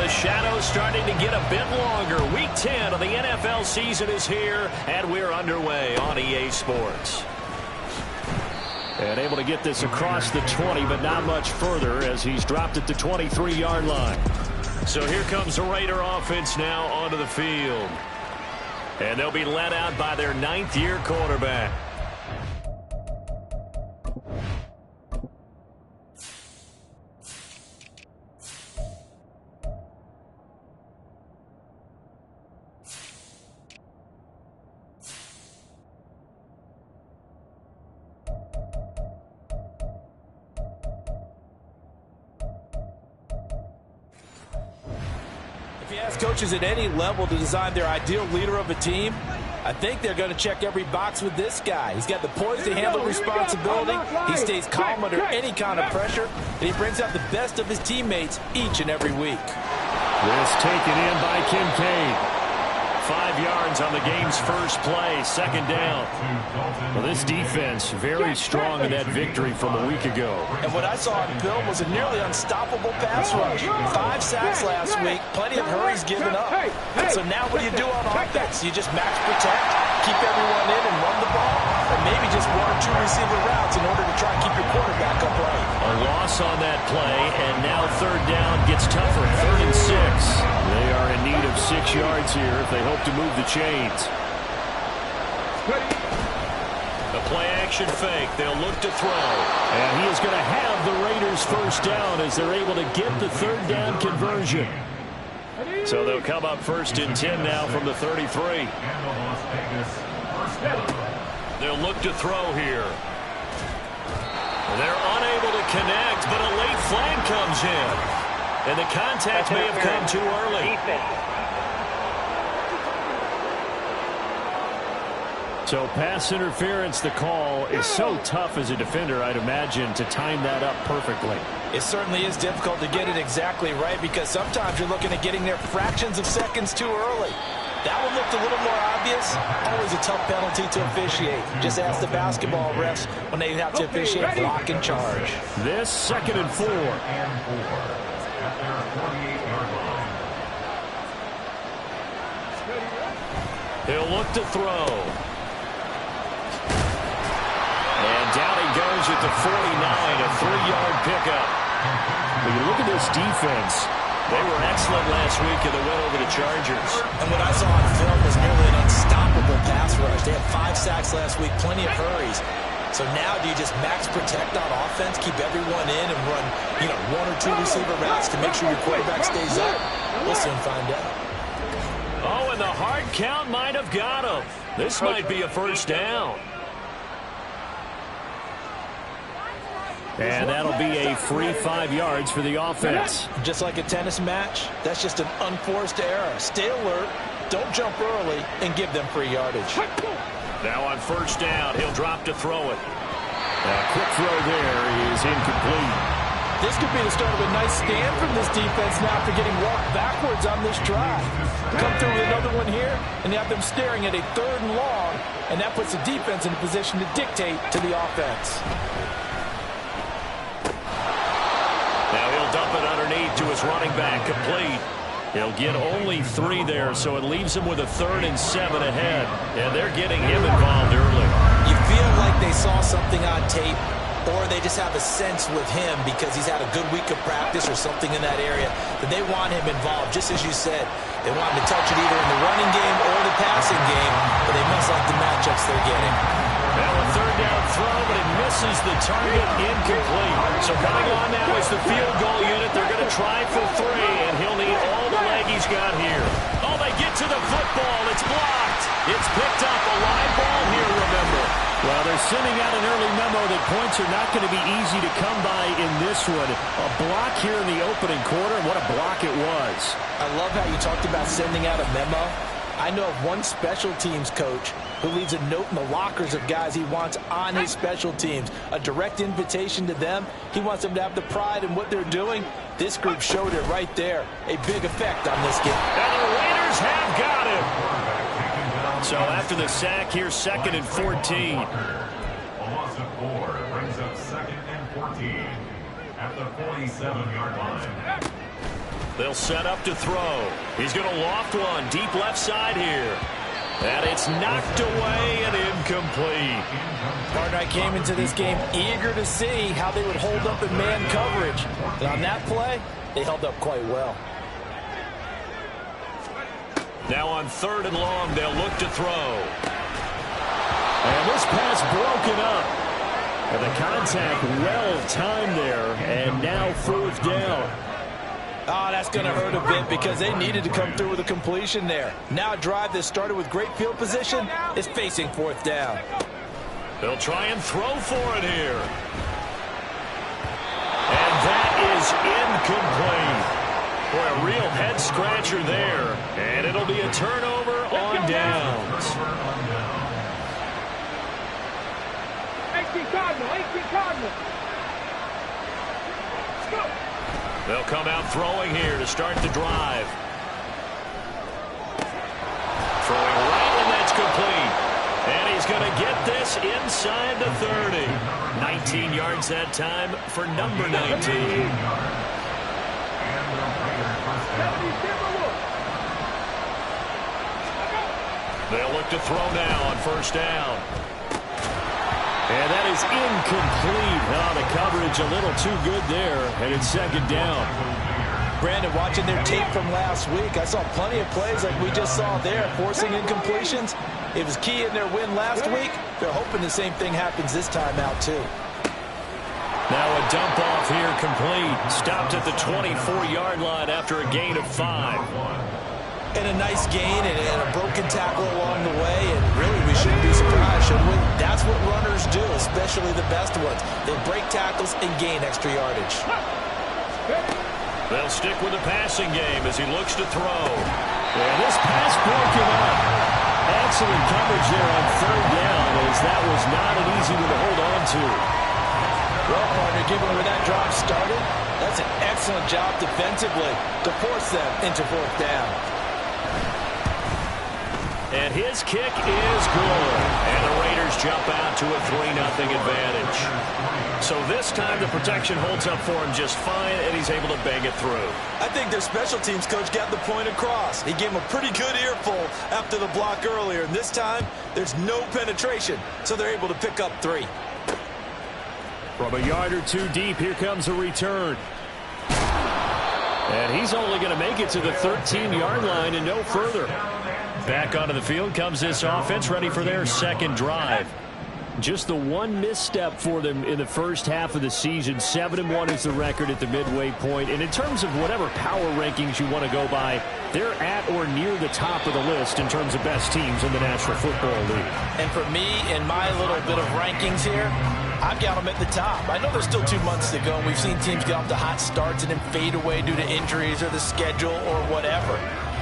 the shadows starting to get a bit longer. Week 10 of the NFL season is here, and we're underway on EA Sports. And able to get this across the 20, but not much further as he's dropped at the 23-yard line. So here comes the Raider offense now onto the field. And they'll be led out by their 9th-year quarterback. If you ask coaches at any level to design their ideal leader of a team, I think they're going to check every box with this guy. He's got the poise to handle responsibility. He stays calm under any kind of pressure, and he brings out the best of his teammates each and every week. This taken in by Kincaid. 5 yards on the game's first play, 2nd down. Well, this defense very strong in that victory from a week ago. And what I saw on film was a nearly unstoppable pass rush. 5 sacks last week, plenty of hurries given up. So now what do you do on offense? You just max protect, keep everyone in and run the ball, or maybe just 1 or 2 receiver routes in order to try and keep your quarterback upright. A loss on that play, and now 3rd down gets tougher, 3rd and 6. They are in need of 6 yards here if they hope to move the chains. The play-action fake. They'll look to throw. And he is going to have the Raiders first down as they're able to get the 3rd down conversion. So they'll come up 1st and 10 now from the 33. They'll look to throw here. They're unable to connect, but a late flag comes in. And the contact may have come too early. So pass interference, the call is so tough as a defender, I'd imagine, to time that up perfectly. It certainly is difficult to get it exactly right because sometimes you're looking at getting there fractions of seconds too early. That one looked a little more obvious. Always a tough penalty to officiate. Just ask the basketball refs when they have to officiate block and charge. This 2nd and 4. He'll look to throw. And down he goes at the 49, a 3-yard pickup. When you look at this defense, they were excellent last week in the win over the Chargers. And what I saw on film was nearly an unstoppable pass rush. They had 5 sacks last week, plenty of hurries. So now do you just max protect on offense, keep everyone in and run, 1 or 2 receiver routes to make sure your quarterback stays up? We'll soon find out. Oh, and the hard count might have got him. This might be a first down. And that'll be a free 5 yards for the offense. Just like a tennis match, that's just an unforced error. Stay alert, don't jump early, and give them free yardage. Now on first down, he'll drop to throw it. A quick throw there is incomplete. This could be the start of a nice stand from this defense now after getting walked backwards on this drive. Come through with another one here, and you have them staring at a 3rd and long, and that puts the defense in a position to dictate to the offense. Now he'll dump it underneath to his running back, complete. He'll get only 3 there, so it leaves him with a 3rd and 7 ahead. And they're getting him involved early. You feel like they saw something on tape, or they just have a sense with him because he's had a good week of practice or something in that area that they want him involved, just as you said. They want him to touch it either in the running game or the passing game, but they must like the matchups they're getting. Now a 3rd down throw, but it misses the target, incomplete. So coming on now is the field goal unit. They're going to try for 3, and he'll need all the leg he's got here. Oh, they get to the football. It's blocked. It's picked up. A live ball here, remember. Well, they're sending out an early memo that points are not going to be easy to come by in this one. A block here in the opening quarter, and what a block it was. I love how you talked about sending out a memo. I know of one special teams coach who leaves a note in the lockers of guys he wants on his special teams. A direct invitation to them. He wants them to have the pride in what they're doing. This group showed it right there. A big effect on this game. And the Raiders have got him. So after the sack, here's 2nd and 14. A loss of 4 brings up 2nd and 14 at the 47-yard line. They'll set up to throw. He's going to loft one deep left side here. And it's knocked away and incomplete. Partner, I came into this game eager to see how they would hold up in man coverage. And on that play, they held up quite well. Now on 3rd and long, they'll look to throw. And this pass broken up. And the contact well timed there. And now 4th down. Oh, that's going to hurt a bit because they needed to come through with a completion there. Now a drive that started with great field position is facing 4th down. They'll try and throw for it here. And that is incomplete. Boy, a real head-scratcher there. And it'll be a turnover on downs. 18 Cardinal. Let's go. They'll come out throwing here to start the drive. Throwing right, and that's complete. And he's going to get this inside the 30. 19 yards that time for number 19. They'll look to throw now on 1st down. And that is incomplete. Oh, the coverage a little too good there, and it's 2nd down. Brandon, watching their tape from last week, I saw plenty of plays like we just saw there, forcing incompletions. It was key in their win last week. They're hoping the same thing happens this time out, too. Now a dump off here complete. Stopped at the 24-yard line after a gain of 5. And a nice gain and a broken tackle along the way. And really, we shouldn't be surprised, should we? That's what runners do, especially the best ones. They break tackles and gain extra yardage. They'll stick with the passing game as he looks to throw. And this pass broken up. Excellent coverage there on 3rd down, as that was not an easy one to hold on to. Well, partner, given where that drive started, that's an excellent job defensively to force them into 4th down. And his kick is good. And the Raiders jump out to a 3-0 advantage. So this time the protection holds up for him just fine, and he's able to bang it through. I think their special teams coach got the point across. He gave him a pretty good earful after the block earlier. And this time, there's no penetration, so they're able to pick up 3. From a yard or 2 deep, here comes a return. And he's only going to make it to the 13-yard line and no further. Back onto the field comes this offense, ready for their 2nd drive. Just the one misstep for them in the first half of the season. 7-1 is the record at the midway point. And in terms of whatever power rankings you want to go by, they're at or near the top of the list in terms of best teams in the National Football League. And for me, in my little bit of rankings here, I've got them at the top. I know there's still 2 months to go, and we've seen teams get off to hot starts and then fade away due to injuries or the schedule or whatever.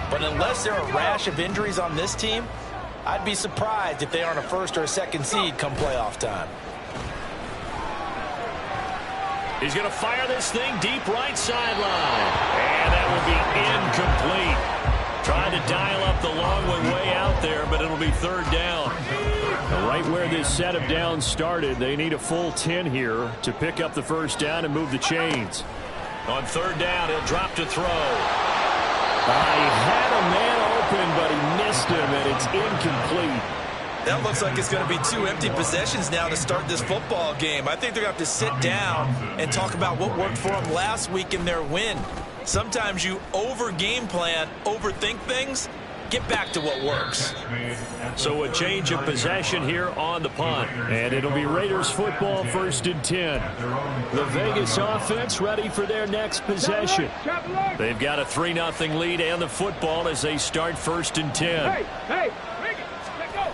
But unless there are a rash of injuries on this team, I'd be surprised if they aren't a 1st or a 2nd seed come playoff time. He's going to fire this thing deep right sideline. And that will be incomplete. Trying to dial up the long one way out there, but it'll be 3rd down. Right where this set of downs started, they need a full 10 here to pick up the 1st down and move the chains. On 3rd down, he'll drop to throw. He had a man open, but he missed him, and it's incomplete. That looks like it's going to be 2 empty possessions now to start this football game. I think they're going to have to sit down and talk about what worked for them last week in their win. Sometimes you over-game plan, overthink things. Get back to what works. So a change of possession here on the punt. And it'll be Raiders football, 1st and 10. The Vegas offense ready for their next possession. They've got a 3-0 lead and the football as they start 1st and 10. Hey, bring it. Let go.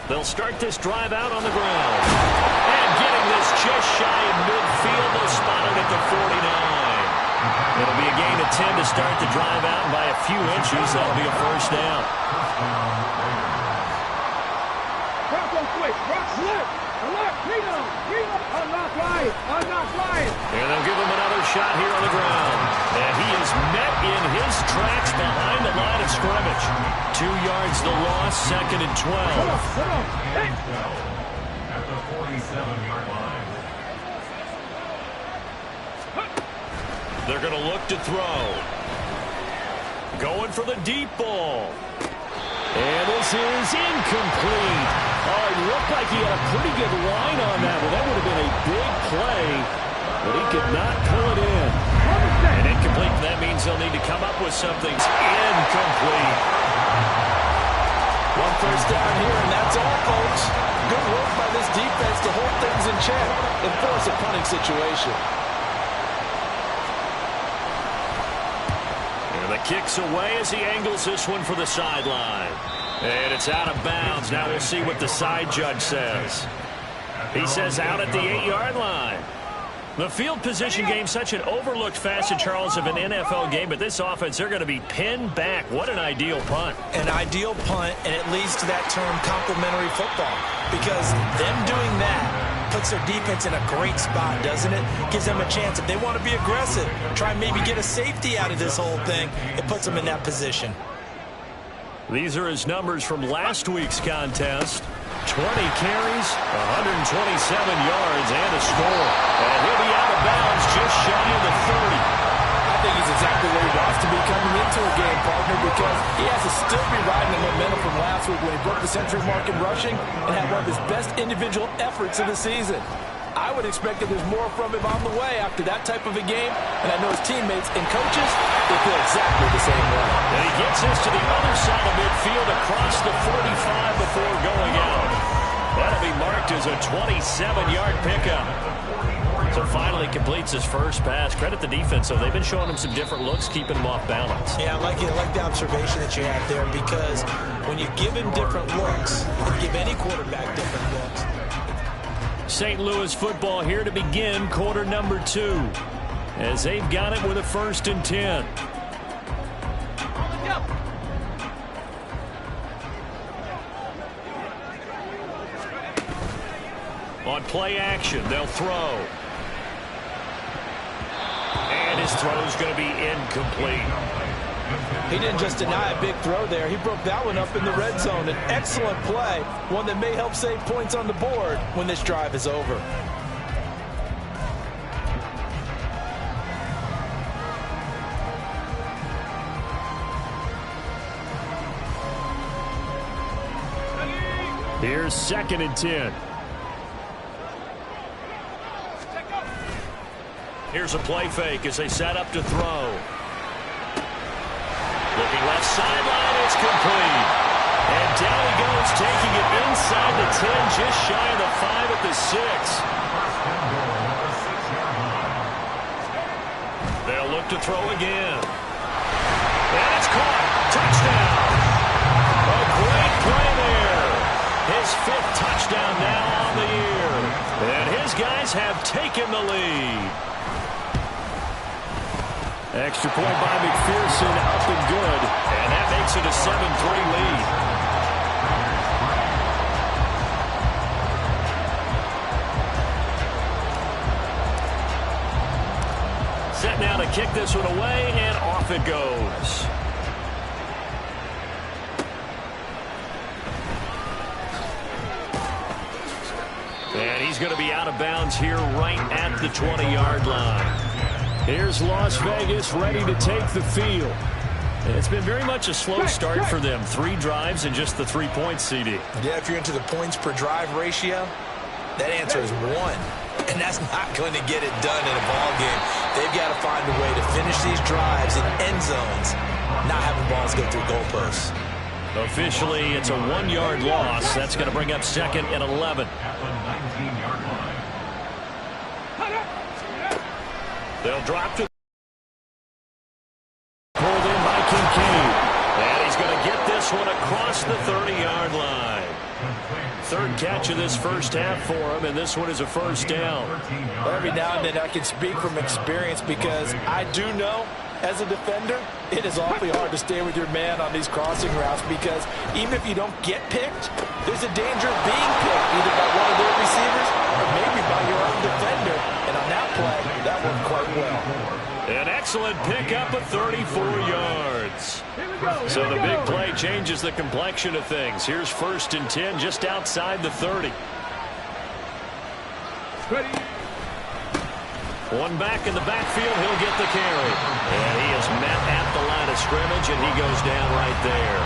They'll start this drive out on the ground. And getting this just shy of midfield. They'll spot it at the 49. It'll be a gain of 10 to start the drive out, and by a few inches, that'll be a 1st down. Drop on quick. Drop left. Lead on. Unlock line. And they'll give him another shot here on the ground. And he is met in his tracks behind the line of scrimmage. 2 yards the loss, 2nd and 12. Hold on. Hey. At the 47-yard line. They're going to look to throw. Going for the deep ball. And this is incomplete. Oh, it looked like he had a pretty good line on that one. That would have been a big play, but he could not pull it in. And incomplete, that means they'll need to come up with something. Incomplete. One first down here, and that's all, folks. Good work by this defense to hold things in check and force a punting situation. And the kick's away as he angles this one for the sideline. And it's out of bounds. Now we'll see what the side judge says. He says out at the 8-yard line. The field position game, such an overlooked facet, Charles, of an NFL game. But this offense, they're going to be pinned back. What an ideal punt. An ideal punt, and it leads to that term complementary football. Because them doing that puts their defense in a great spot, doesn't it? Gives them a chance. If they want to be aggressive, try and maybe get a safety out of this whole thing, it puts them in that position. These are his numbers from last week's contest. 20 carries, 127 yards, and a score. And he'll be out of bounds just shy of the 30. I think he's exactly where he wants to be coming into a game, partner, because he has to still be riding the momentum from last week when he broke the century mark in rushing and had one of his best individual efforts of the season. I would expect that there's more from him on the way after that type of a game, and I know his teammates and coaches, they feel exactly the same way. And he gets this to the other side of midfield across the 45 before going out. That'll be marked as a 27-yard pickup. So finally completes his first pass. Credit the defense, though. They've been showing him some different looks, keeping him off balance. Yeah, I like it. I like the observation that you have there, because when you give him different looks, you give any quarterback different looks. St. Louis football here to begin quarter number 2, as they've got it with a 1st and 10. On play action, they'll throw. And his throw's going to be incomplete. He didn't just deny a big throw there. He broke that one up in the red zone. An excellent play, one that may help save points on the board when this drive is over. Here's 2nd and 10. Here's a play fake as they set up to throw. Looking left sideline, it's complete. And down he goes, taking it inside the 10, just shy of the 5 at the 6. They'll look to throw again. And it's caught. Touchdown. A great play there. His 5th touchdown now on the year. And his guys have taken the lead. Extra point by McPherson, up and good. And that makes it a 7-3 lead. Set now to kick this one away, and off it goes. And he's going to be out of bounds here right at the 20-yard line. Here's Las Vegas ready to take the field. It's been very much a slow start for them. 3 drives and just the 3 points, CD. Yeah, if you're into the points per drive ratio, that answer is 1. And that's not going to get it done in a ball game. They've got to find a way to finish these drives in end zones, not having balls go through goalposts. Officially, it's a 1-yard loss. That's going to bring up 2nd and 11. They'll drop to pulled in by Kincaid. And he's going to get this one across the 30-yard line. 3rd catch of this first half for him, and this one is a 1st down. Every now and then I can speak from experience, because I do know, as a defender, it is awfully hard to stay with your man on these crossing routes, because even if you don't get picked, there's a danger of being picked, either by one of their receivers or maybe by your own defender. And on that play, that worked quite well. An excellent pickup of 34 yards. So the big play changes the complexion of things. Here's 1st and 10 just outside the 30. One back in the backfield. He'll get the carry. And he is met at the line of scrimmage, and he goes down right there.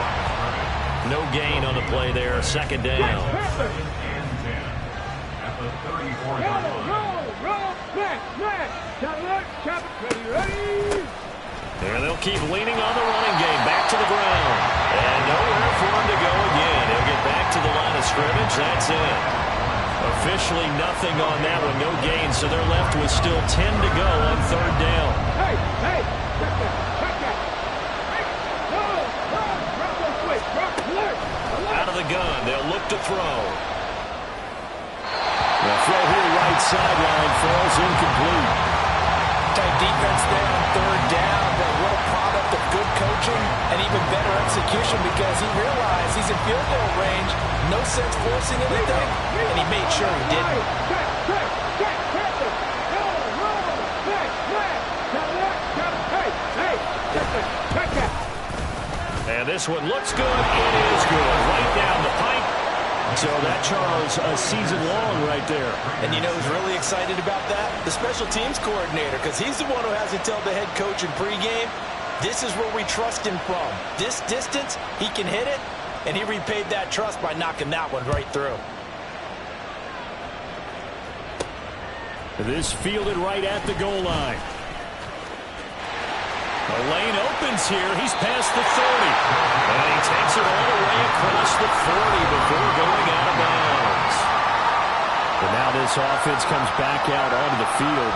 No gain on the play there. Second down. Second and 10 at the 34-yard line. Roll, back. Ready. And they'll keep leaning on the running game. Back to the ground. And nowhere for him to go again. He'll get back to the line of scrimmage. That's it. Officially nothing on that one. No gain. So they're left with still 10 to go on third down. Hey, check that. Out of the gun. They'll look to throw. The throw here right sideline falls incomplete. Tight defense there on third down, but what a product of good coaching and even better execution because he realized he's in field goal range. No sense forcing anything, and he made sure he didn't. And this one looks good. It is good. Right down the pipe. So that, Charles, a season long right there. And you know who's really excited about that? The special teams coordinator, because he's the one who has to tell the head coach in pregame, this is where we trust him from. This distance, he can hit it, and he repaid that trust by knocking that one right through. This fielded right at the goal line. The lane opens here. He's past the 30. And he takes it all the way across the 40 before going out of bounds. And now this offense comes back out onto the field.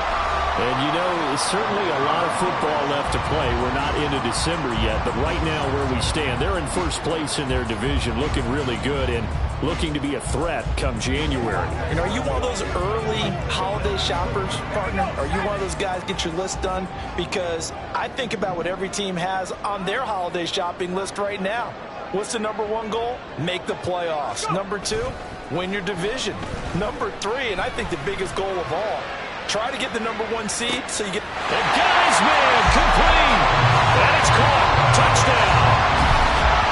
And, you know, certainly a lot of football left to play. We're not into December yet, but right now where we stand, they're in first place in their division, looking really good and looking to be a threat come January. And are you one of those early holiday shoppers, partner? Are you one of those guys get your list done? Because I think about what every team has on their holiday shopping list right now. What's the number one goal? Make the playoffs. Number two, win your division. Number three, and I think the biggest goal of all, try to get the number one seed so you get... The guy's man, complete. And it's caught. Touchdown.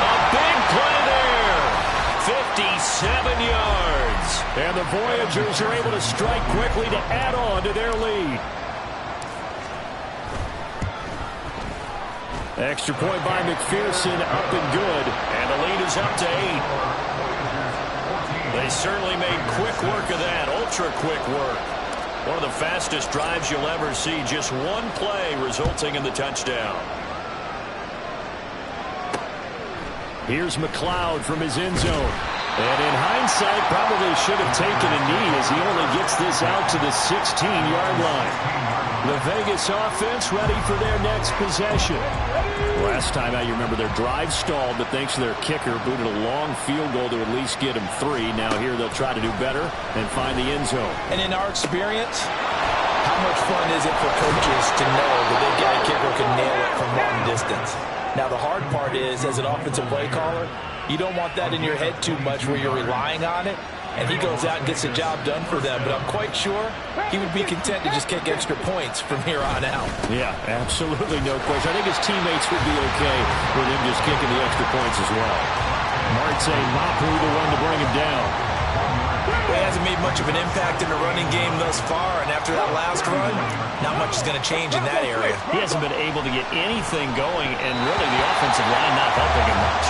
A big play there. 57 yards. And the Voyagers are able to strike quickly to add on to their lead. Extra point by McPherson, up and good. And the lead is up to 8. They certainly made quick work of that. Ultra quick work. One of the fastest drives you'll ever see. Just one play resulting in the touchdown. Here's McLeod from his end zone. And in hindsight, probably should have taken a knee as he only gets this out to the 16-yard line. The Vegas offense ready for their next possession. Last time out, you remember their drive stalled, but thanks to their kicker, booted a long field goal to at least get them 3. Now here they'll try to do better and find the end zone. And in our experience, how much fun is it for coaches to know that their guy kicker can nail it from long distance? Now the hard part is, as an offensive play caller, you don't want that in your head too much where you're relying on it, and he goes out and gets the job done for them. But I'm quite sure he would be content to just kick extra points from here on out. Yeah, absolutely no question. I think his teammates would be okay with him just kicking the extra points as well. Marte Mapu, the one to bring him down. He hasn't made much of an impact in the running game thus far, and after that last run, not much is going to change in that area. He hasn't been able to get anything going, and really the offensive line not helping him much.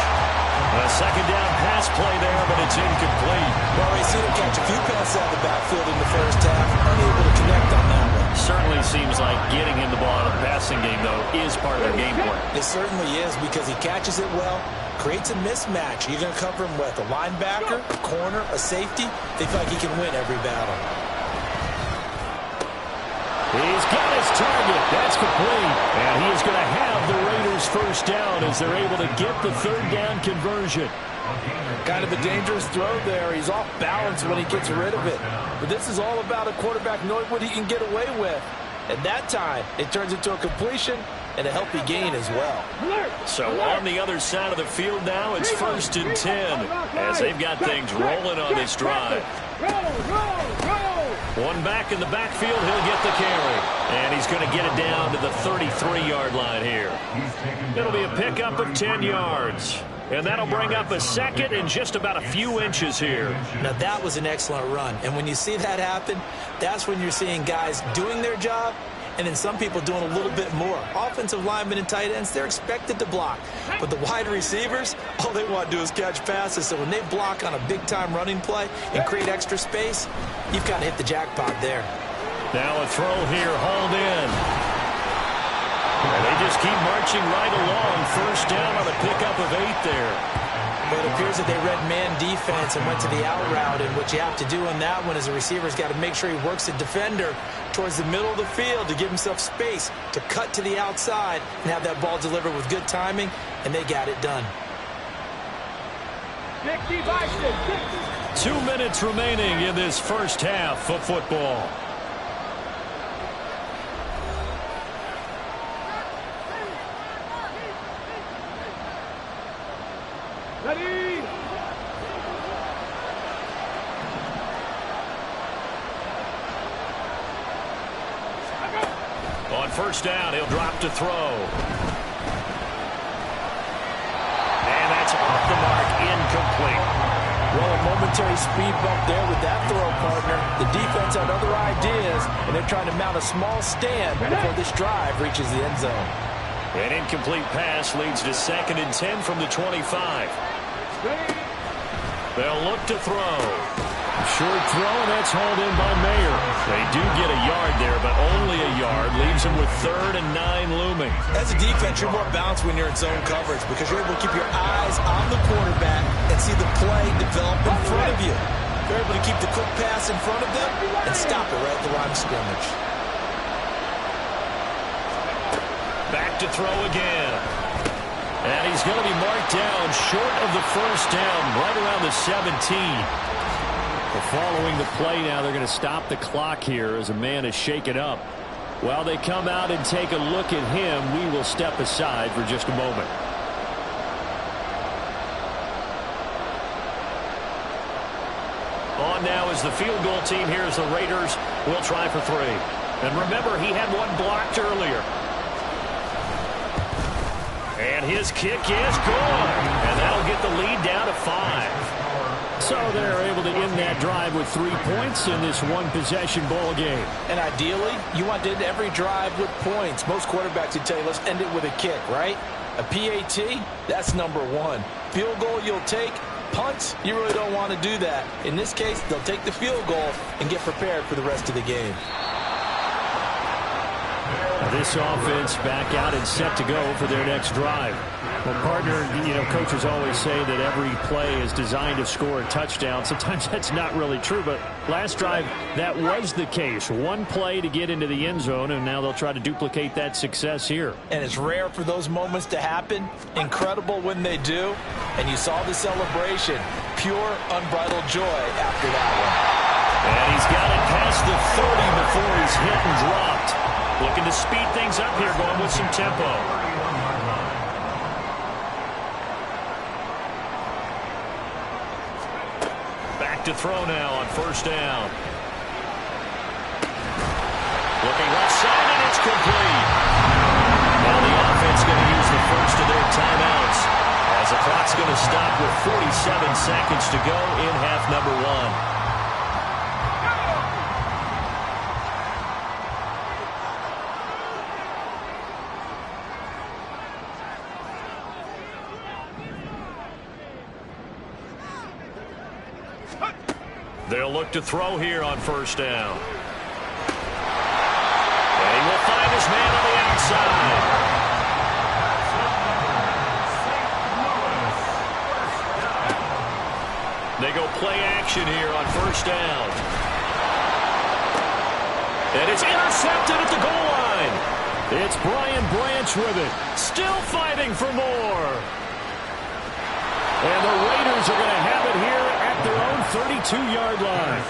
A second down pass play there, but it's incomplete. Well, we've seen him catch a few passes out of the backfield in the first half, unable to connect on that one. Certainly seems like getting him the ball out of the passing game, though, is part of their game plan. It certainly is because he catches it well, creates a mismatch. You're going to cover him with a linebacker, a corner, a safety. They feel like he can win every battle. He's got his target. That's complete. And he is going to have the Raiders first down as they're able to get the third down conversion. Kind of a dangerous throw there. He's off balance when he gets rid of it. But this is all about a quarterback knowing what he can get away with. At that time, it turns into a completion and a healthy gain as well. So on the other side of the field now, it's 1st and 10 as they've got things rolling on this drive. One back in the backfield, he'll get the carry. And he's going to get it down to the 33-yard line here. It'll be a pickup of 10 yards. And that'll bring up a second and just about a few inches here. Now, that was an excellent run. And when you see that happen, that's when you're seeing guys doing their job and then some people doing a little bit more. Offensive linemen and tight ends, they're expected to block. But the wide receivers, all they want to do is catch passes. So when they block on a big-time running play and create extra space, you've got to hit the jackpot there. Now a throw here, hauled in. And they just keep marching right along. First down on a pickup of 8 there. But it appears that they read man defense and went to the out route. And what you have to do on that one is a receiver's got to make sure he works the defender towards the middle of the field to give himself space to cut to the outside and have that ball delivered with good timing, and they got it done. 2 minutes remaining in this first half of football. Ready? On first down, he'll drop to throw. And that's off the mark, incomplete. Well, a momentary speed bump there with that throw, partner. The defense had other ideas, and they're trying to mount a small stand before this drive reaches the end zone. An incomplete pass leads to 2nd and 10 from the 25. They'll look to throw. Short throw, and that's hauled in by Mayer. They do get a yard there, but only a yard. Leaves them with 3rd and 9 looming. As a defense, you're more balanced when you're in zone coverage because you're able to keep your eyes on the quarterback and see the play develop in front of you. You're able to keep the quick pass in front of them and stop it right at the line of scrimmage. Back to throw again. And he's going to be marked down short of the first down, right around the 17. Well, following the play now, they're going to stop the clock here as a man is shaken up. While they come out and take a look at him, we will step aside for just a moment. On now is the field goal team here as the Raiders will try for 3. And remember, he had one blocked earlier. And his kick is good. And that'll get the lead down to 5. So they're able to end that drive with 3 points in this one-possession ball game. And ideally, you want to end every drive with points. Most quarterbacks would tell you, let's end it with a kick, right? A PAT, that's number 1. Field goal you'll take. Punts, you really don't want to do that. In this case, they'll take the field goal and get prepared for the rest of the game. This offense back out and set to go for their next drive. Well, partner, coaches always say that every play is designed to score a touchdown. Sometimes that's not really true, but last drive, that was the case. One play to get into the end zone, and now they'll try to duplicate that success here. And it's rare for those moments to happen. Incredible when they do. And you saw the celebration. Pure, unbridled joy after that one. And he's got it past the 30 before he's hit and dropped. Looking to speed things up here, going with some tempo. Back to throw now on first down. Looking left side, and it's complete. Now the offense going to use the first of their timeouts as the clock's going to stop with 47 seconds to go in half number 1. They'll look to throw here on first down. And he will find his man on the outside. They go play action here on first down. And it's intercepted at the goal line. It's Brian Branch with it. Still fighting for more. And the Raiders are going to have it here at their own 32-yard line.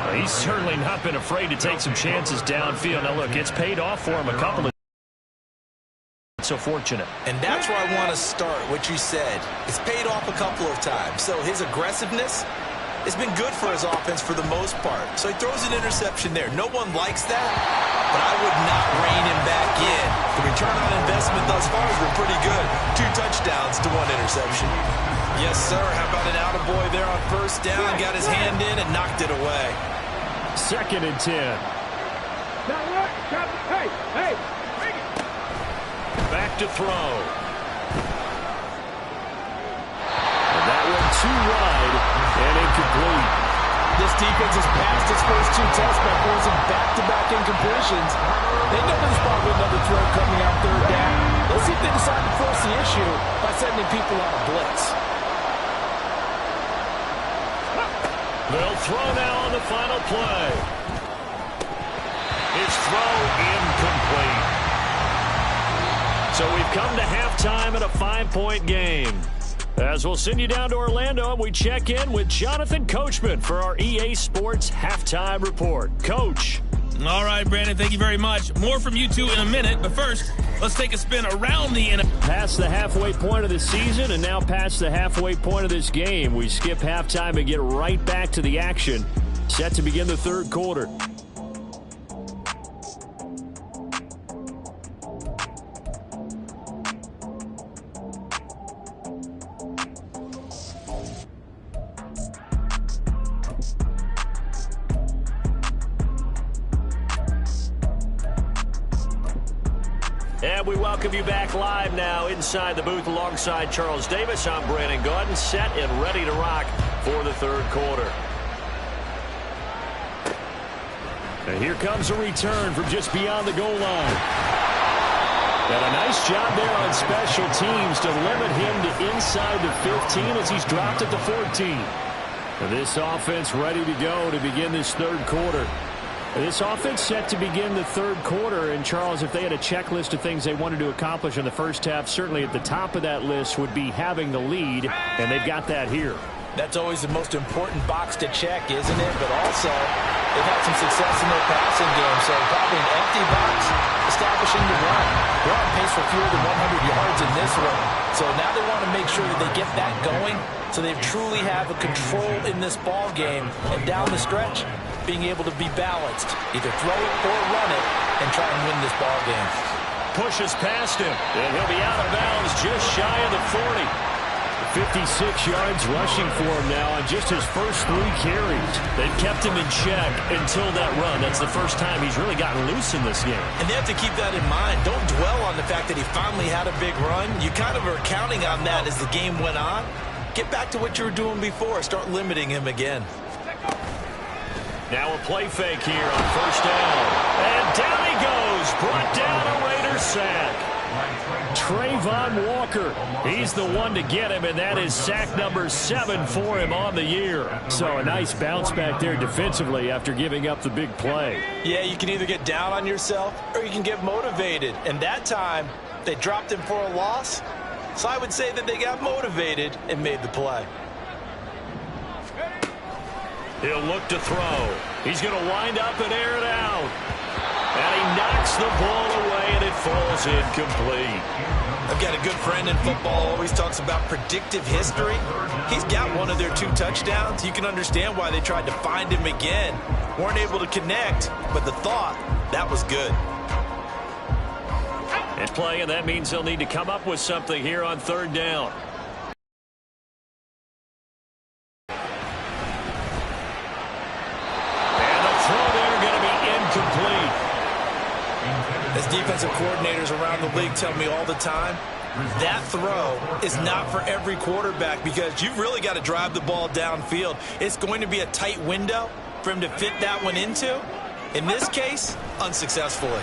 Well, he's certainly not been afraid to take some chances downfield. Now, look, it's paid off for him a couple of times. So fortunate. And that's where I want to start, what you said. It's paid off a couple of times. So his aggressiveness it's been good for his offense for the most part. So he throws an interception there. No one likes that, but I would not rein him back in. The return on investment thus far has been pretty good. 2 touchdowns to 1 interception. Yes, sir. How about an attaboy there on first down? Got his hand in and knocked it away. 2nd and 10. Hey! Back to throw. And that one too wide and incomplete. This defense has passed its first 2 tests by forcing back-to-back incompletions. They know there's probably another throw coming out 3rd down. Let's see if they decide to force the issue by sending people on a blitz. They'll throw now on the final play. His throw incomplete. So we've come to halftime at a 5-point game. As we'll send you down to Orlando, and we check in with Jonathan Coachman for our EA Sports Halftime Report. Coach. All right, Brandon, thank you very much. More from you two in a minute, but first, let's take a spin around the NFL. Past the halfway point of the season and now past the halfway point of this game. We skip halftime and get right back to the action. Set to begin the 3rd quarter. And we welcome you back live now inside the booth alongside Charles Davis. I'm Brandon Gaudin, set and ready to rock for the 3rd quarter. And here comes a return from just beyond the goal line. And a nice job there on special teams to limit him to inside the 15 as he's dropped at the 14. And this offense ready to go to begin this 3rd quarter. This offense set to begin the 3rd quarter. And, Charles, if they had a checklist of things they wanted to accomplish in the first half, certainly at the top of that list would be having the lead, and they've got that here. That's always the most important box to check, isn't it? But also, they've had some success in their passing game, so probably an empty box establishing the run. They're on pace for fewer than 100 yards in this one. So now they want to make sure that they get that going so they truly have a control in this ball game. And down the stretch, being able to be balanced. Either throw it or run it and try and win this ball game. Pushes past him, and he'll be out of bounds just shy of the 40. 56 yards rushing for him now on just his first 3 carries. They've kept him in check until that run. That's the first time he's really gotten loose in this game. And they have to keep that in mind. Don't dwell on the fact that he finally had a big run. You kind of are counting on that as the game went on. Get back to what you were doing before. Start limiting him again. Now a play fake here on first down. And down he goes. Brought down a Raider sack. Trayvon Walker, he's the one to get him, and that is sack number 7 for him on the year. So a nice bounce back there defensively after giving up the big play. Yeah, you can either get down on yourself or you can get motivated. And that time, they dropped him for a loss. So I would say that they got motivated and made the play. He'll look to throw. He's going to wind up and air it out. And he knocks the ball away, and it falls incomplete. I've got a good friend in football, always talks about predictive history. He's got one of their 2 touchdowns. You can understand why they tried to find him again. Weren't able to connect, but the thought, that was good. And play, and that means they'll need to come up with something here on 3rd down. And the throw there going to be incomplete. As defensive coordinators around the league tell me all the time, that throw is not for every quarterback because you've really got to drive the ball downfield. It's going to be a tight window for him to fit that one into. In this case, unsuccessfully.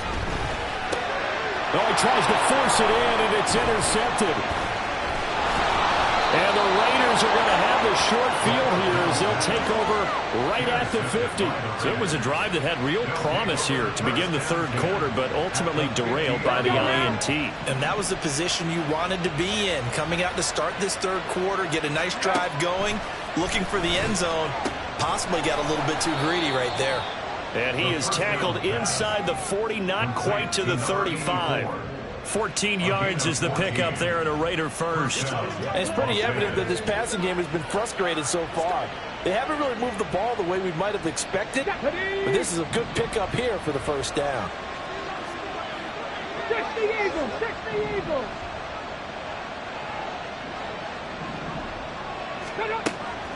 Oh, he tries to force it in, and it's intercepted. And the Raiders are going to have the short field here as they'll take over right at the 50. So it was a drive that had real promise here to begin the 3rd quarter, but ultimately derailed by the INT. And that was the position you wanted to be in. Coming out to start this 3rd quarter, get a nice drive going, looking for the end zone. Possibly got a little bit too greedy right there. And he is tackled inside the 40, not quite to the 35. 14 yards is the pickup there at a Raider first. And it's pretty evident that this passing game has been frustrated so far. They haven't really moved the ball the way we might have expected, but this is a good pickup here for the first down. 60 Eagles, 60 Eagles.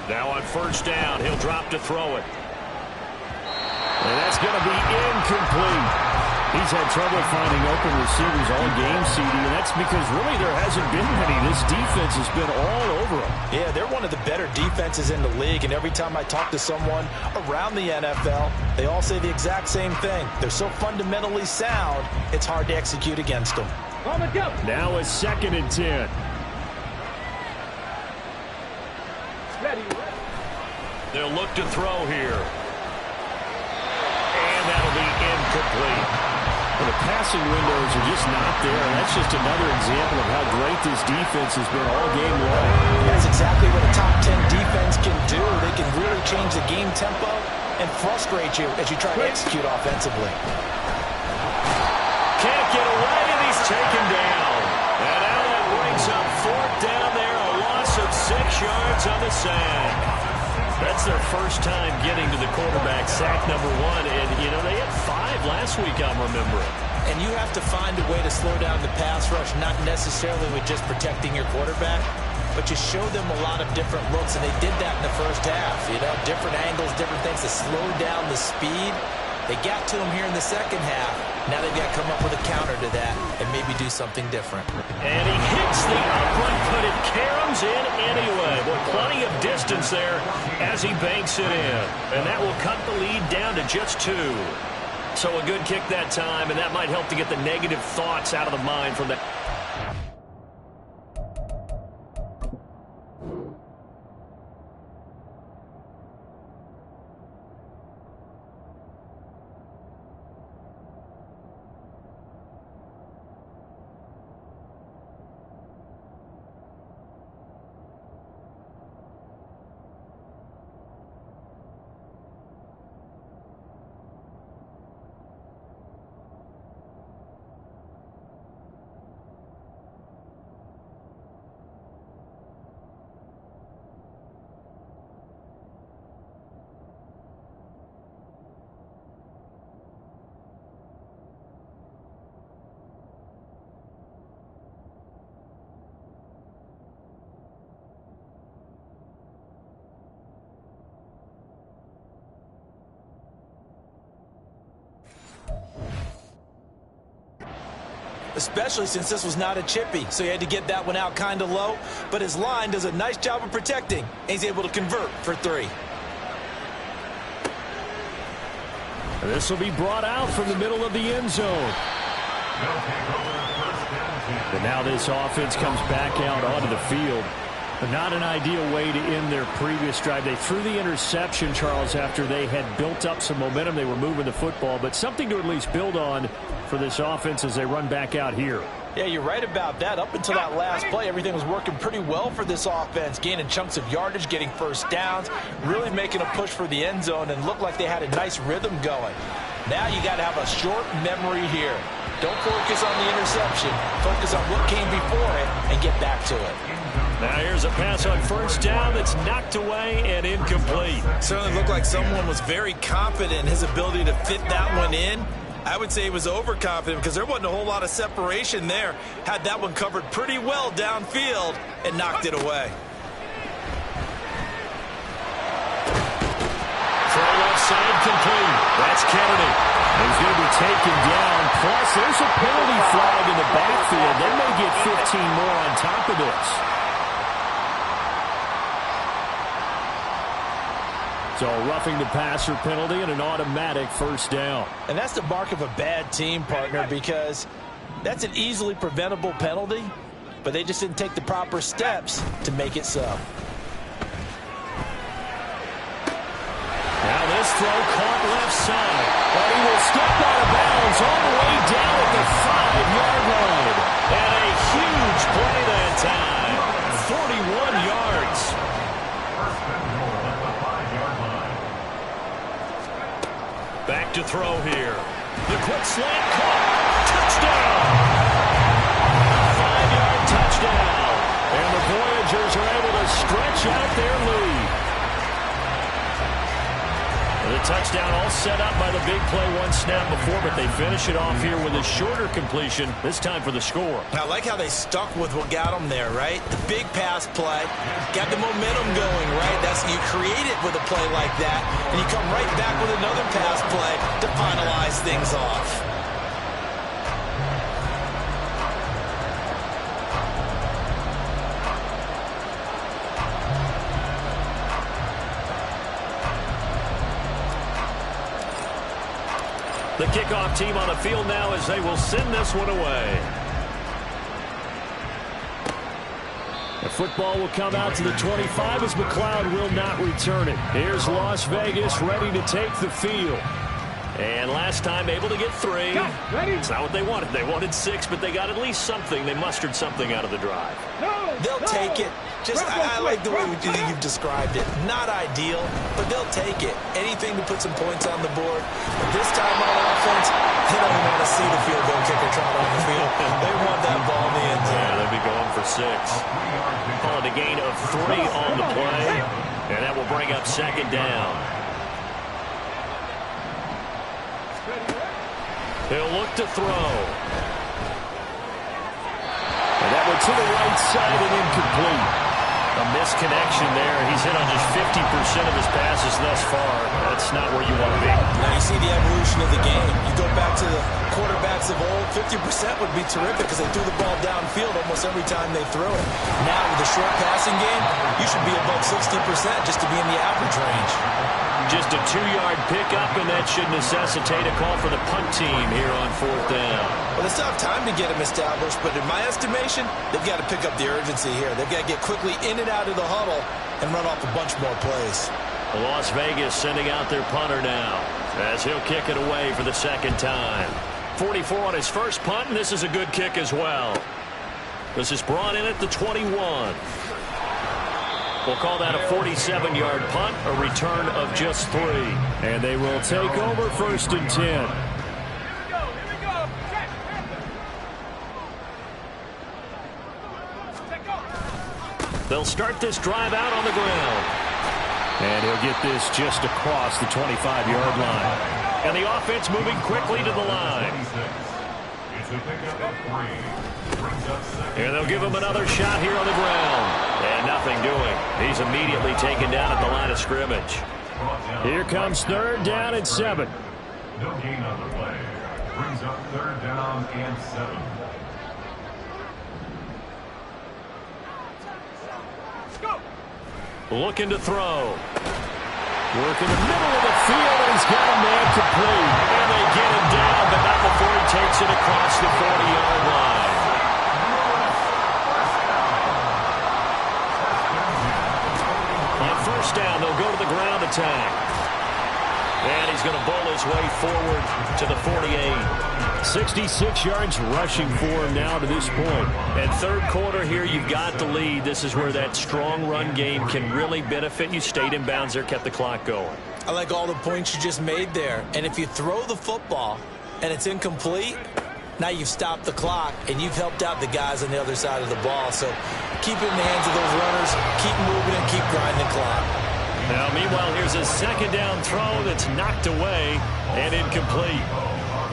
Now on first down, he'll drop to throw it. And that's going to be incomplete. He's had trouble finding open receivers all game, CD, and that's because really there hasn't been many. This defense has been all over them. Yeah, they're one of the better defenses in the league, and every time I talk to someone around the NFL, they all say the exact same thing. They're so fundamentally sound, it's hard to execute against them. Now a 2nd and 10. They'll look to throw here. And that'll be incomplete. Well, the passing windows are just not there, and that's just another example of how great this defense has been all game long. That's exactly what a top 10 defense can do. They can really change the game tempo and frustrate you as you try to execute offensively. Can't get away, and he's taken down. And now that brings up 4th down there, a loss of 6 yards on the sack. That's their first time getting to the quarterback, sack number 1. And, you know, they had 5 last week, I'm remembering. And you have to find a way to slow down the pass rush, not necessarily with just protecting your quarterback, but you show them a lot of different looks, and they did that in the first half. You know, different angles, different things to slow down the speed. They got to him here in the second half. Now they've got to come up with a counter to that and maybe do something different. And he hits the upright, but it caroms in anyway. Well, plenty of distance there as he banks it in. And that will cut the lead down to just 2. So a good kick that time, and that might help to get the negative thoughts out of the mind from that. Especially since this was not a chippy, so he had to get that one out kind of low. But his line does a nice job of protecting, and he's able to convert for 3. This will be brought out from the middle of the end zone. But now this offense comes back out onto the field. But not an ideal way to end their previous drive. They threw the interception, Charles, after they had built up some momentum. They were moving the football, but something to at least build on for this offense as they run back out here. Yeah, you're right about that. Up until that last play, everything was working pretty well for this offense, gaining chunks of yardage, getting first downs, really making a push for the end zone, and looked like they had a nice rhythm going. Now you got to have a short memory here. Don't focus on the interception. Focus on what came before it and get back to it. Now here's a pass on first down that's knocked away and incomplete. Certainly looked like someone was very confident in his ability to fit that one in. I would say he was overconfident because there wasn't a whole lot of separation there. Had that one covered pretty well downfield and knocked it away. Throw left side complete. That's Kennedy. He's going to be taken down. Plus, there's a penalty flag in the backfield. They may get 15 more on top of this. So a roughing the passer penalty and an automatic first down. And that's the mark of a bad team, partner, because that's an easily preventable penalty, but they just didn't take the proper steps to make it so. Now this throw caught left side, but he will step out of bounds all the way down at the 5-yard line. And a huge play that time. 41 yards. Back to throw here. The quick slant caught. Touchdown. touchdown all set up by the big play one snap before, but they finish it off here with a shorter completion, this time for the score. I like how they stuck with what got them there, right? The big pass play, got the momentum going, right? You create it with a play like that, and you come right back with another pass play to finalize things off. The kickoff team on the field now as they will send this one away. The football will come out to the 25 as McLeod will not return it. Here's Las Vegas ready to take the field. And last time able to get 3. It's not what they wanted. They wanted 6, but they got at least something. They mustered something out of the drive. They'll take it. I like the way you've described it. Not ideal, but they'll take it. Anything to put some points on the board. But this time on offense, they don't even want to see the field goal kicker trot on the field. They want that ball in the end zone. Yeah, they'll be going for 6. Call it a gain of 3 on the play, and that will bring up second down. He'll look to throw. And that one to the right side and incomplete. A misconnection there. He's hit on just 50% of his passes thus far. That's not where you want to be. Now you see the evolution of the game. You go back to the quarterbacks of old, 50% would be terrific because they threw the ball downfield almost every time they throw it. Now with the short passing game, you should be above 60% just to be in the average range. Just a 2-yard pickup, and that should necessitate a call for the punt team here on 4th down. Well, they still have time to get them established, but in my estimation, they've got to pick up the urgency here. They've got to get quickly in and out of the huddle and run off a bunch more plays. Las Vegas sending out their punter now as he'll kick it away for the second time. 44 on his first punt, and this is a good kick as well. This is brought in at the 21. We'll call that a 47-yard punt, a return of just 3. And they will take over 1st and 10. They'll start this drive out on the ground. And he'll get this just across the 25-yard line. And the offense moving quickly to the line. It's a pickup of 3. Brings up second. And they'll give him another shot here on the ground. And nothing doing. He's immediately taken down at the line of scrimmage. Here comes 3rd down and 7. No gain on the play. Brings up 3rd down and 7. Looking to throw. Work in the middle of the field, and he's got a man complete. And they get him down, but not before he takes it across the 40-yard line. On 1st down, they'll go to the ground attack. And he's going to bowl his way forward to the 48. 66 yards rushing for him now to this point. And 3rd quarter here, you've got the lead. This is where that strong run game can really benefit you. Stayed in bounds there, kept the clock going. I like all the points you just made there. And if you throw the football and it's incomplete, now you've stopped the clock and you've helped out the guys on the other side of the ball. So keep it in the hands of those runners, keep moving and keep grinding the clock. Now, meanwhile, here's a 2nd down throw that's knocked away and incomplete.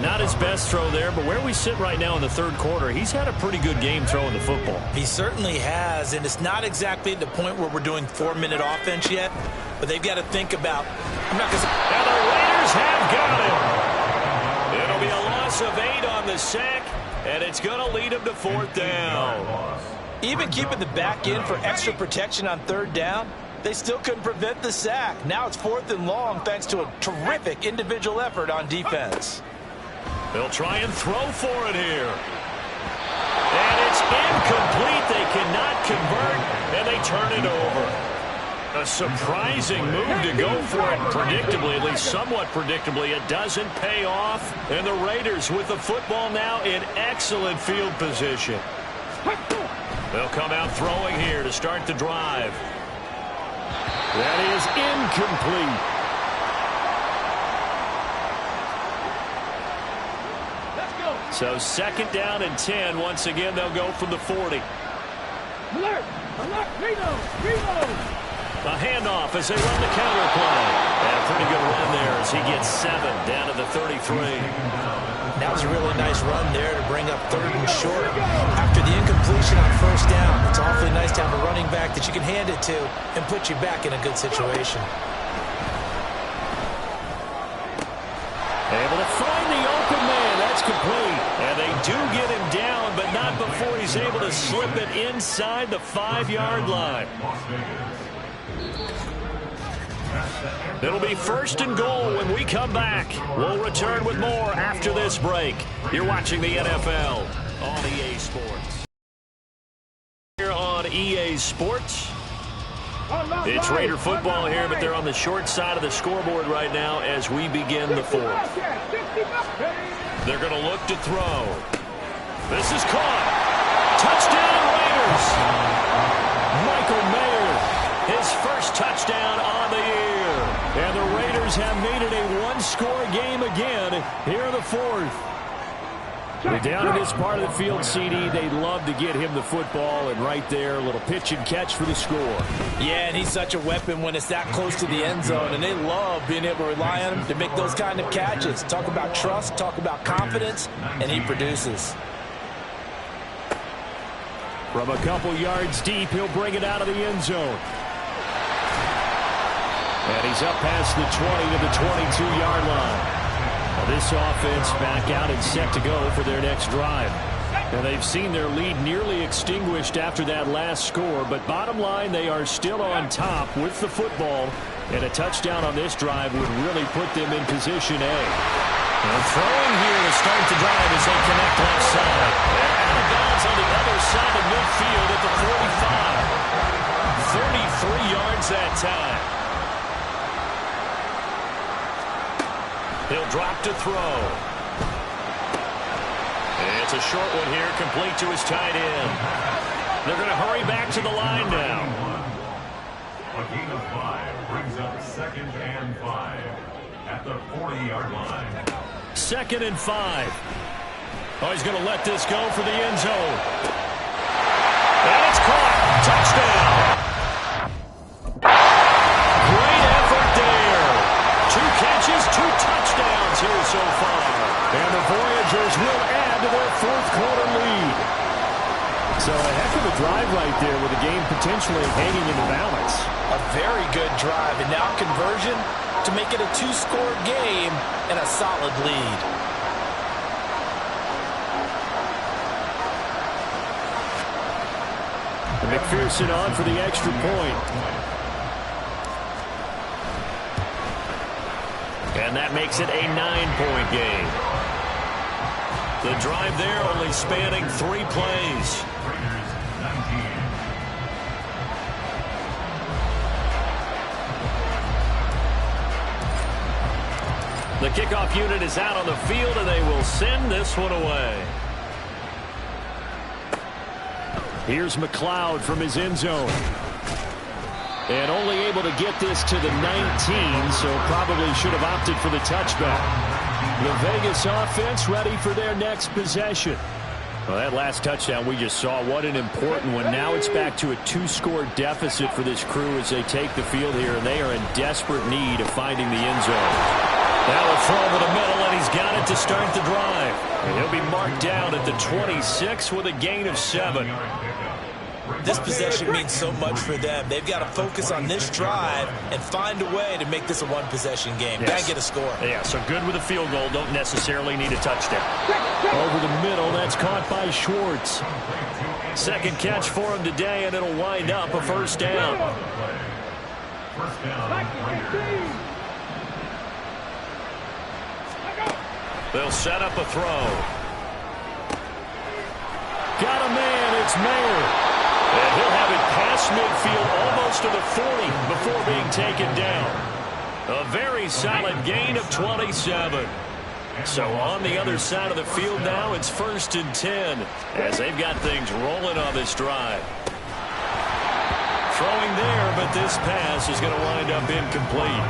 Not his best throw there, but where we sit right now in the 3rd quarter, he's had a pretty good game throwing the football. He certainly has, and it's not exactly at the point where we're doing 4-minute offense yet, but they've got to think about, I'm not going to say. And the Raiders have got him. It'll be a loss of 8 on the sack, and it's going to lead them to 4th down. Even keeping the back in for extra protection on 3rd down, they still couldn't prevent the sack. Now it's 4th and long thanks to a terrific individual effort on defense. They'll try and throw for it here. And it's incomplete. They cannot convert, and they turn it over. A surprising move to go for it predictably, at least somewhat predictably. It doesn't pay off, and the Raiders with the football now in excellent field position. They'll come out throwing here to start the drive. That is incomplete. So 2nd down and 10. Once again, they'll go from the 40. Alert! Alert! Reno! A handoff as they run the counter play. And a pretty good run there as he gets 7 down to the 33. That was a really nice run there to bring up 3rd and short. After the incompletion on 1st down, it's awfully nice to have a running back that you can hand it to and put you back in a good situation. Able to find the open man. That's complete. And they do get him down, but not before he's able to slip it inside the 5-yard line. It'll be 1st and goal when we come back. We'll return with more after this break. You're watching the NFL on EA Sports. Here on EA Sports. It's Raider football here, but they're on the short side of the scoreboard right now as we begin the 4th. They're going to look to throw. This is caught. Touchdown Raiders. Michael Mayer, his first touchdown on the year. And the Raiders have made it a 1-score game again here in the 4th. They're down in this part of the field, CD. They'd love to get him the football, and right there, a little pitch and catch for the score. Yeah, and he's such a weapon when it's that close to the end zone, and they love being able to rely on him to make those kind of catches. Talk about trust, talk about confidence, and he produces. From a couple yards deep, he'll bring it out of the end zone. And he's up past the 20 to the 22-yard line. Well, this offense back out and set to go for their next drive. Now, they've seen their lead nearly extinguished after that last score, but bottom line, they are still on top with the football, and a touchdown on this drive would really put them in position A. And throwing here to start the drive as they connect left side. And out of bounds on the other side of midfield at the 45. 33 yards that time. He'll drop to throw. It's a short one here, complete to his tight end. They're going to hurry back to the line now. A gain of 5 brings up 2nd and 5 at the 40-yard line. 2nd and 5. Oh, he's going to let this go for the end zone. And it's caught. Touchdown. Great effort there. 2 catches, 2 touchdowns here so far. And the Voyagers will add to their 4th quarter lead. So a heck of a drive right there with the game potentially hanging in the balance. A very good drive, and now conversion to make it a 2-score game and a solid lead. McPherson on for the extra point. And that makes it a 9-point game. The drive there only spanning 3 plays. Raiders 19. The kickoff unit is out on the field, and they will send this one away. Here's McLeod from his end zone. And only able to get this to the 19, so probably should have opted for the touchback. The Vegas offense ready for their next possession. Well, that last touchdown we just saw, what an important one. Now it's back to a 2-score deficit for this crew as they take the field here, and they are in desperate need of finding the end zone. Now a throw over the middle, and he's got it to start the drive. And he'll be marked down at the 26 with a gain of 7. This possession means so much for them. They've got to focus on this drive and find a way to make this a 1-possession game. Yes. Got to get a score. Yeah, so good with a field goal. Don't necessarily need a touchdown. Over the middle, that's caught by Schwartz. 2nd catch for him today, and it'll wind up a 1st down. First down, Raiders. They'll set up a throw. Got a man, it's Mayer. And he'll have it past midfield almost to the 40 before being taken down. A very solid gain of 27. So on the other side of the field now, it's 1st and 10 as they've got things rolling on this drive. Throwing there, but this pass is going to wind up incomplete.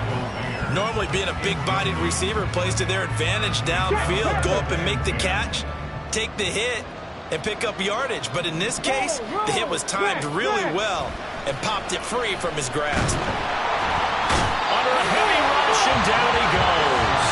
Normally being a big-bodied receiver plays to their advantage downfield. Go up and make the catch, take the hit, and pick up yardage. But in this case, the hit was timed really well and popped it free from his grasp. Under a heavy and down he goes.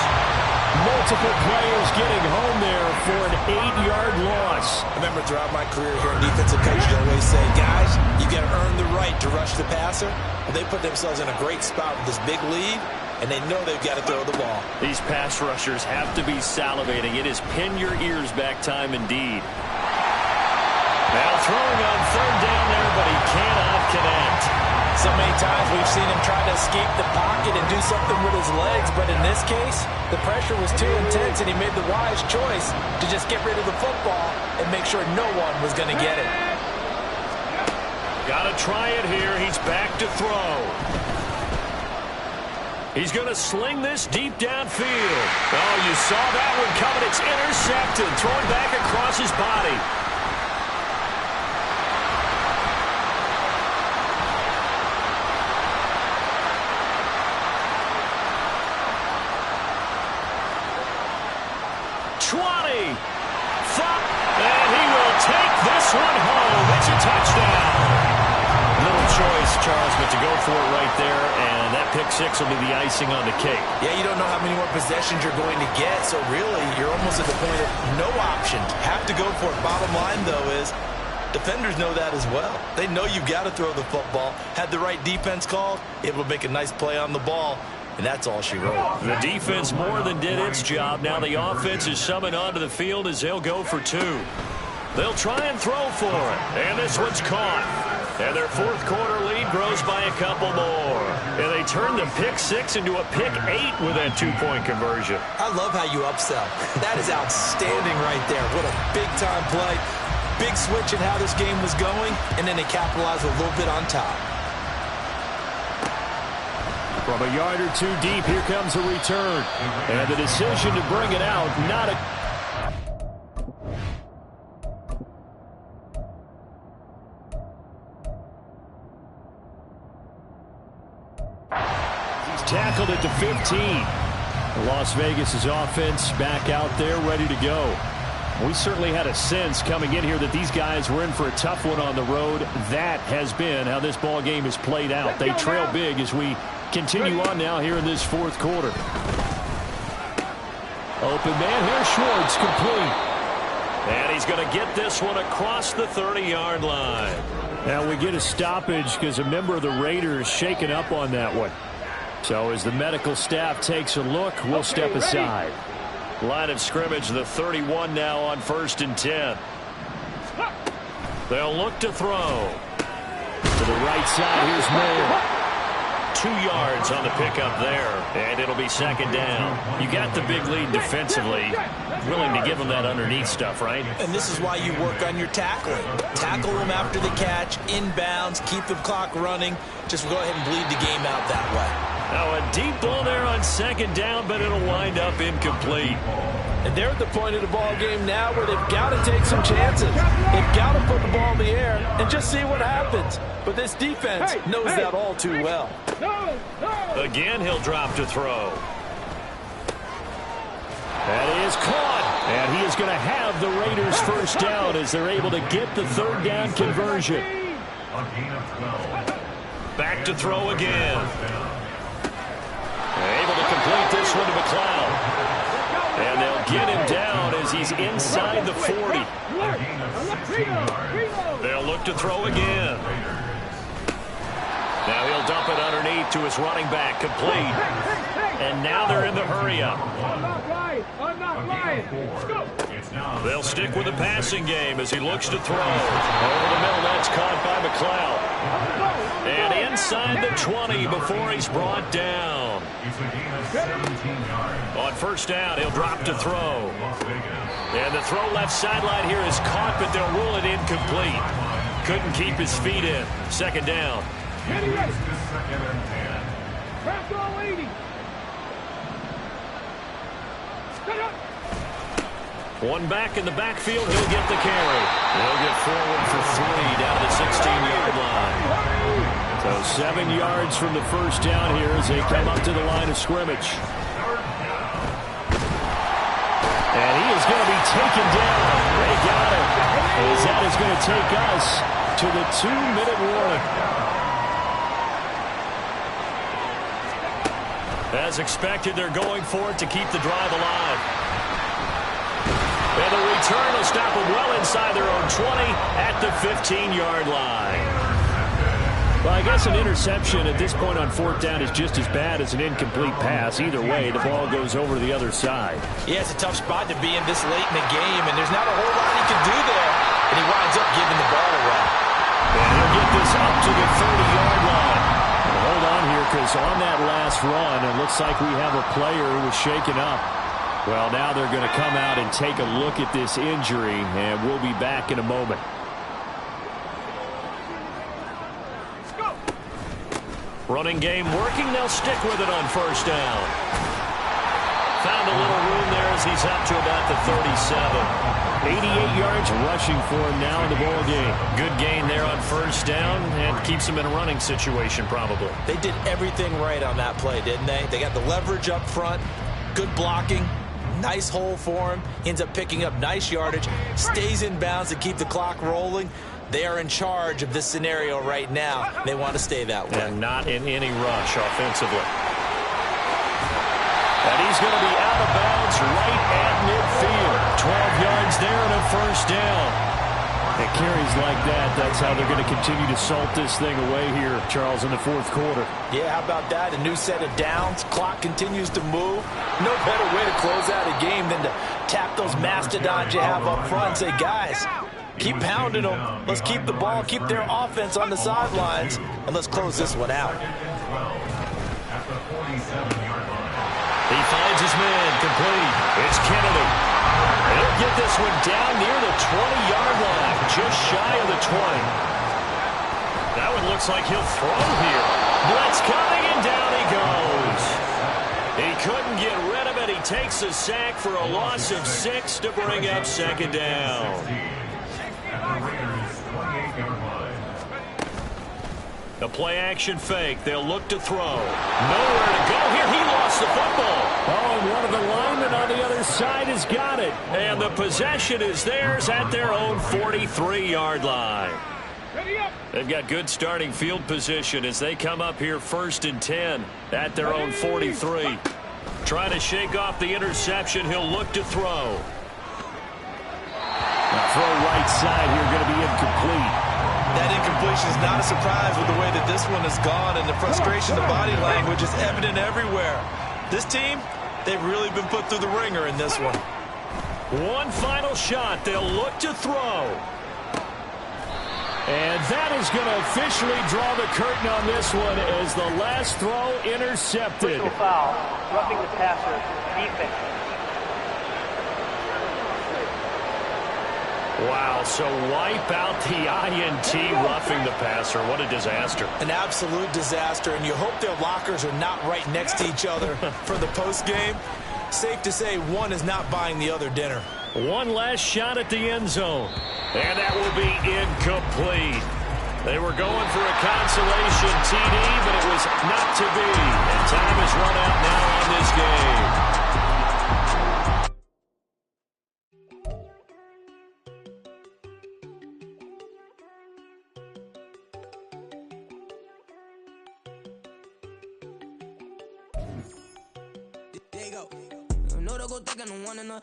Multiple players getting home there for an 8-yard loss. I remember throughout my career here in defensive coaches always say, guys, you got to earn the right to rush the passer. Well, they put themselves in a great spot with this big lead, and they know they've got to throw the ball. These pass rushers have to be salivating. It is pin your ears back time indeed. Now throwing on third down there, but he cannot connect. So many times we've seen him try to escape the pocket and do something with his legs, but in this case, the pressure was too intense and he made the wise choice to just get rid of the football and make sure no one was going to get it. Got to try it here. He's back to throw. He's going to sling this deep downfield. Oh, you saw that one coming. It's intercepted. Thrown back across his body. And he will take this one home. It's a touchdown. Little choice, Charles, but to go for it right there, and that pick six will be the icing on the cake. Yeah, you don't know how many more possessions you're going to get, so really you're almost at the point of no option. Have to go for it. Bottom line, though, is defenders know that as well. They know you've got to throw the football. Had the right defense called, able to make a nice play on the ball. And that's all she wrote. The defense more than did its job. Now the offense is summoned onto the field as they'll go for two. They'll try and throw for it. And this one's caught. And their fourth quarter lead grows by a couple more. And they turn the pick six into a pick 8 with that two-point conversion. I love how you upsell. That is outstanding right there. What a big-time play. Big switch in how this game was going. And then they capitalized a little bit on top. From a yard or two deep, here comes a return. And the decision to bring it out, not a... He's tackled at the 15. Las Vegas' offense back out there, ready to go. We certainly had a sense coming in here that these guys were in for a tough one on the road. That has been how this ball game is played out. They trail big as we continue on now here in this fourth quarter. Open man here, Schwartz, complete. And he's going to get this one across the 30-yard line. Now we get a stoppage because a member of the Raiders shaken up on that one. So as the medical staff takes a look, we'll step aside. Line of scrimmage, the 31 now on 1st and 10. They'll look to throw. To the right side, here's Moore. 2 yards on the pickup there, and it'll be second down. You got the big lead defensively. Willing to give them that underneath stuff, right? And this is why you work on your tackling. Tackle them after the catch, inbounds, keep the clock running. Just go ahead and bleed the game out that way. Now a deep ball there on second down, but it'll wind up incomplete. And they're at the point of the ball game now where they've got to take some chances. They've got to put the ball in the air and just see what happens. But this defense knows that all too well. Again, he'll drop to throw. That is caught. And he is going to have the Raiders first down as they're able to get the third down conversion. Back to throw again. Able to complete this one to McLeod. And they'll get him down as he's inside the 40. They'll look to throw again. Now he'll dump it underneath to his running back, complete. And now they're in the hurry-up. They'll stick with the passing game as he looks to throw. Over the middle, that's caught by McLeod. And inside the 20 before he's brought down. On first down, he'll drop to throw. And the throw left sideline here is caught, but they'll rule it incomplete. Couldn't keep his feet in. Second down. One back in the backfield, he'll get the carry. He'll get forward for 3 down to the 16-yard line. So 7 yards from the first down here as they come up to the line of scrimmage. And he is going to be taken down. They got him. As that is going to take us to the 2-minute warning. As expected, they're going for it to keep the drive alive. And the return will stop them well inside their own 20 at the 15-yard line. Well, I guess an interception at this point on fourth down is just as bad as an incomplete pass. Either way, the ball goes over to the other side. Yeah, it's a tough spot to be in this late in the game, and there's not a whole lot he can do there. And he winds up giving the ball away. And he'll get this up to the 30-yard line. Well, hold on here, because on that last run, it looks like we have a player who was shaken up. Well, now they're going to come out and take a look at this injury, and we'll be back in a moment. Running game working. They'll stick with it on first down. Found a little room there as he's up to about the 37. 88 yards rushing for him now in the ball game. Good gain there on first down and keeps him in a running situation probably. They did everything right on that play, didn't they? They got the leverage up front, good blocking, nice hole for him. He ends up picking up nice yardage, stays in bounds to keep the clock rolling. They are in charge of this scenario right now. They want to stay that way. And not in any rush offensively. And he's going to be out of bounds right at midfield. 12 yards there and a first down. It carries like that. That's how they're going to continue to salt this thing away here, Charles, in the fourth quarter. Yeah, how about that? A new set of downs. Clock continues to move. No better way to close out a game than to tap those mastodons you have up front and say, guys, keep pounding them. Let's keep the ball, keep their offense on the sidelines, and let's close this one out. He finds his man complete. It's Kennedy. He'll get this one down near the 20-yard line, just shy of the 20. That one looks like he'll throw here. Blitz coming, and down he goes. He couldn't get rid of it. He takes a sack for a loss of 6 to bring up second down. The play-action fake. They'll look to throw. Nowhere to go here. He lost the football. Oh, and one of the linemen on the other side has got it. And the possession is theirs at their own 43-yard line. They've got good starting field position as they come up here 1st and 10 at their own 43. Trying to shake off the interception. He'll look to throw. Now throw right side here, going to be incomplete. That incompletion is not a surprise with the way that this one has gone, and the frustration, the body language is evident everywhere. This team, they've really been put through the ringer in this one. One final shot. They'll look to throw. And that is going to officially draw the curtain on this one as the last throw intercepted. Foul, roughing the passer, defense. Wow, so wipe out the INT, roughing the passer. What a disaster. An absolute disaster, and you hope their lockers are not right next to each other for the postgame. Safe to say one is not buying the other dinner. One last shot at the end zone, and that will be incomplete. They were going for a consolation TD, but it was not to be. And time is run out now on this game.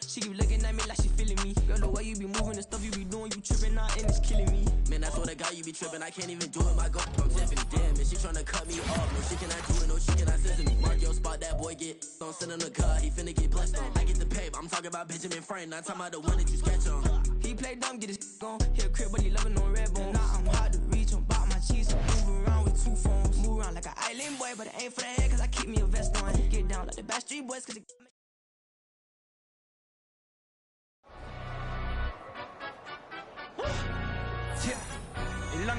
She keep looking at me like she feeling me. Girl, the way you be moving, the stuff you be doing, you tripping out and it's killing me. Man, I swear to God, you be tripping. I can't even do it. My girl, I'm Tiffany. Damn, man, she tryna cut me off. No, she cannot do it. No, she cannot listen me. Mark your spot, that boy get. Don't sit in the car. He finna get blessed on. I get the pay, but I'm talking about Benjamin Franklin. Not talking about the one that you sketch on. He play dumb, get his on. Hit a crib, but he loving on red bone. Now I'm hard to reach. I'm about my cheese. Move around with 2 phones. Move around like an island boy, but it ain't for the head, cause I keep me a vest on. Get down like the Backstreet Boys, cause it.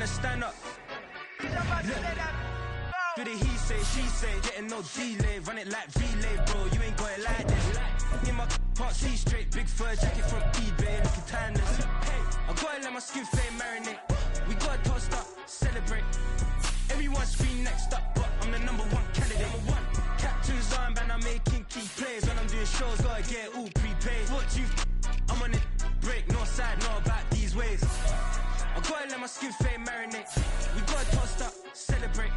Stand up. Do the he say, she say, getting no delay, run it like relay, bro. You ain't got it like this. In my can't see straight, big fur jacket from eBay, looking timeless. Hey, I gotta let my skin flame marinate. We gotta toast up, celebrate. Everyone scream next up, but I'm the #1 candidate. Captain's armband, I'm making key plays. When I'm doing shows, gotta get all prepaid. What you? I'm on it, break, no side, no about these ways. I gotta let my skin fade marinate. We gotta toast up, celebrate.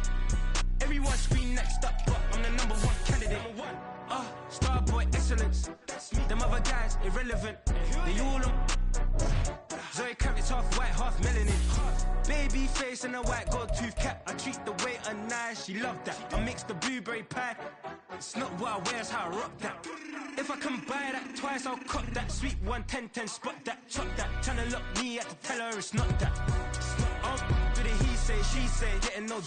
Everyone scream next up, but I'm the #1 candidate. irrelevant. They all on Zoe Kravitz, half white, half melanin. Baby face and a white gold tooth cap. I treat the waiter nice, she love that. I mix the blueberry pie. It's not what I wear, it's how I rock that. If I can buy that twice, I'll cut that. Sweet 110, spot that, chop that. Tryna lock me, I have to tell her it's not that. It's not, do the he say, she say, getting no